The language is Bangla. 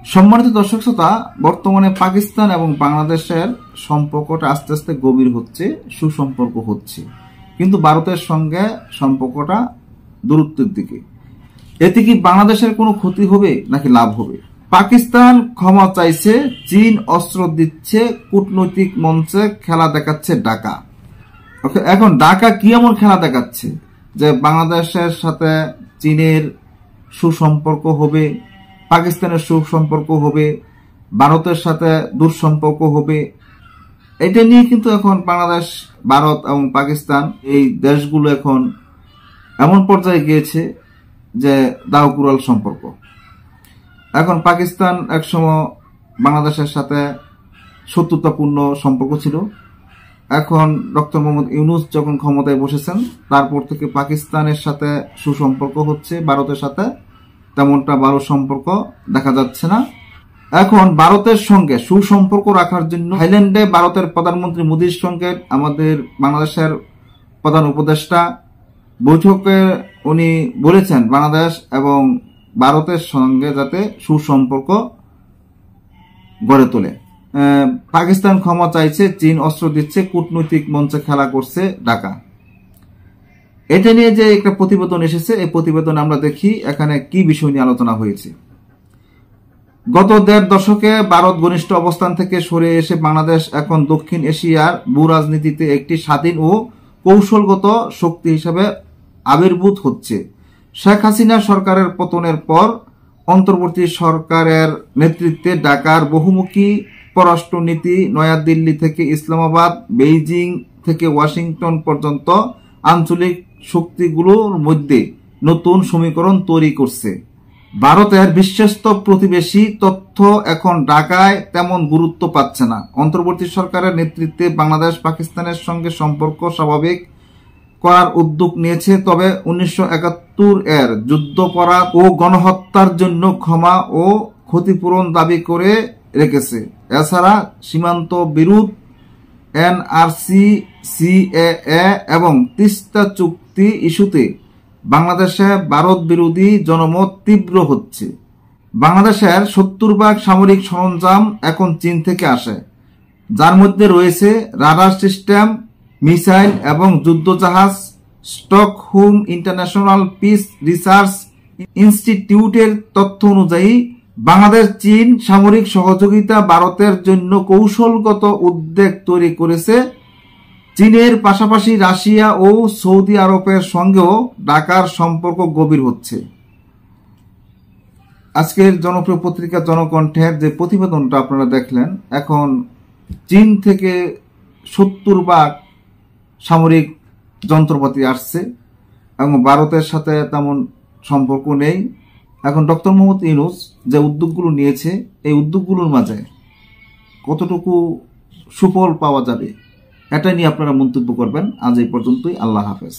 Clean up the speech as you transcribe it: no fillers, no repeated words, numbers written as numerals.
সম্মানিত দর্শক শ্রোতা, বর্তমানে পাকিস্তান এবং বাংলাদেশের সম্পর্কটা আস্তে আস্তে গভীর হচ্ছে, সুসম্পর্ক হচ্ছে, কিন্তু ভারতের সঙ্গে সম্পর্কটা দূরত্বের দিকে। এতে কি বাংলাদেশের কোনো ক্ষতি হবে নাকি লাভ হবে? পাকিস্তান ক্ষমা চাইছে, চীন অস্ত্র দিচ্ছে, কূটনৈতিক মঞ্চে খেলা দেখাচ্ছে ঢাকা। এখন ঢাকা কি এমন খেলা দেখাচ্ছে যে বাংলাদেশের সাথে চীনের সুসম্পর্ক হবে, পাকিস্তানের সুসম্পর্ক হবে, ভারতের সাথে দুঃসম্পর্ক হবে? এটা নিয়ে কিন্তু এখন বাংলাদেশ, ভারত এবং পাকিস্তান এই দেশগুলো এখন এমন পর্যায়ে গিয়েছে যে দাওকুরাল সম্পর্ক। এখন পাকিস্তান একসময় বাংলাদেশের সাথে শত্রুতাপূর্ণ সম্পর্ক ছিল। এখন ডক্টর মোহাম্মদ ইউনূস যখন ক্ষমতায় বসেছেন, তারপর থেকে পাকিস্তানের সাথে সুসম্পর্ক হচ্ছে, ভারতের সাথে তেমনটা ভালো সম্পর্ক দেখা যাচ্ছে না। এখন ভারতের সঙ্গে সুসম্পর্ক রাখার জন্য থাইল্যান্ডে ভারতের প্রধানমন্ত্রী মোদীর সঙ্গে আমাদের বাংলাদেশের প্রধান উপদেষ্টা বৈঠকে উনি বলেছেন বাংলাদেশ এবং ভারতের সঙ্গে যাতে সুসম্পর্ক গড়ে তোলে। পাকিস্তান ক্ষমা চাইছে, চীন অস্ত্র দিচ্ছে, কূটনৈতিক মঞ্চে খেলা করছে ঢাকা। এটা নিয়ে যে একটা প্রতিবেদন এসেছে, এই প্রতিবেদন আমরা দেখি এখানে কি বিষয় নিয়ে আলোচনা হয়েছে। গত ১.৫ দশকে ভারত ঘনিষ্ঠ অবস্থান থেকে সরে এসে বাংলাদেশ এখন দক্ষিণ এশিয়ার ভূ রাজনীতিতে একটি স্বাধীন ও কৌশলগত শক্তি হিসেবে আবির্ভূত হচ্ছে। শেখ হাসিনা সরকারের পতনের পর অন্তর্বর্তী সরকারের নেতৃত্বে ঢাকার বহুমুখী পররাষ্ট্রনীতি নয়াদিল্লি থেকে ইসলামাবাদ, বেইজিং থেকে ওয়াশিংটন পর্যন্ত আঞ্চলিক শক্তিগুলোর মধ্যে নতুন সমীকরণ তৈরি করছে। ভারতের বিশ্বস্ত প্রতিবেশী তথ্য এখন ঢাকায় তেমন গুরুত্ব পাচ্ছে না। অন্তর্বর্তী সরকারের নেতৃত্বে বাংলাদেশ পাকিস্তানের সঙ্গে সম্পর্ক স্বাভাবিক করার উদ্যোগ নিয়েছে, তবে ১৯৭১ এর যুদ্ধাপরাধ ও গণহত্যার জন্য ক্ষমা ও ক্ষতিপূরণ দাবি করে রেখেছে। এছাড়া সীমান্ত বিরোধ, এনআরসি, সিএএ এবং তিস্তা চুক্তি ইস্যুতে বাংলাদেশে ভারত বিরোধী জনমত তীব্র হচ্ছে। বাংলাদেশের ৭০% সামরিক সরঞ্জাম এখন চীন থেকে আসে, যার মধ্যে রয়েছে রাডার সিস্টেম, মিসাইল এবং যুদ্ধজাহাজ। স্টকহোম ইন্টারন্যাশনাল পিস রিসার্চ ইনস্টিটিউটের তথ্য অনুযায়ী বাংলাদেশ চীন সামরিক সহযোগিতা ভারতের জন্য কৌশলগত উদ্বেগ তৈরি করেছে। চীনের পাশাপাশি রাশিয়া ও সৌদি আরবের সঙ্গেও ঢাকার সম্পর্ক গভীর হচ্ছে। আজকের জনপ্রিয় পত্রিকা জনকণ্ঠের যে প্রতিবেদনটা আপনারা দেখলেন, এখন চীন থেকে ৭০% সামরিক যন্ত্রপাতি আসছে এবং ভারতের সাথে তেমন সম্পর্ক নেই। এখন ডক্টর মোহাম্মদ ইউনূস যে উদ্যোগগুলো নিয়েছে, এই উদ্যোগগুলোর মাঝে কতটুকু সুফল পাওয়া যাবে, এটা নিয়ে আপনারা মন্তব্য করবেন। আজ এই পর্যন্তই। আল্লাহ হাফেজ।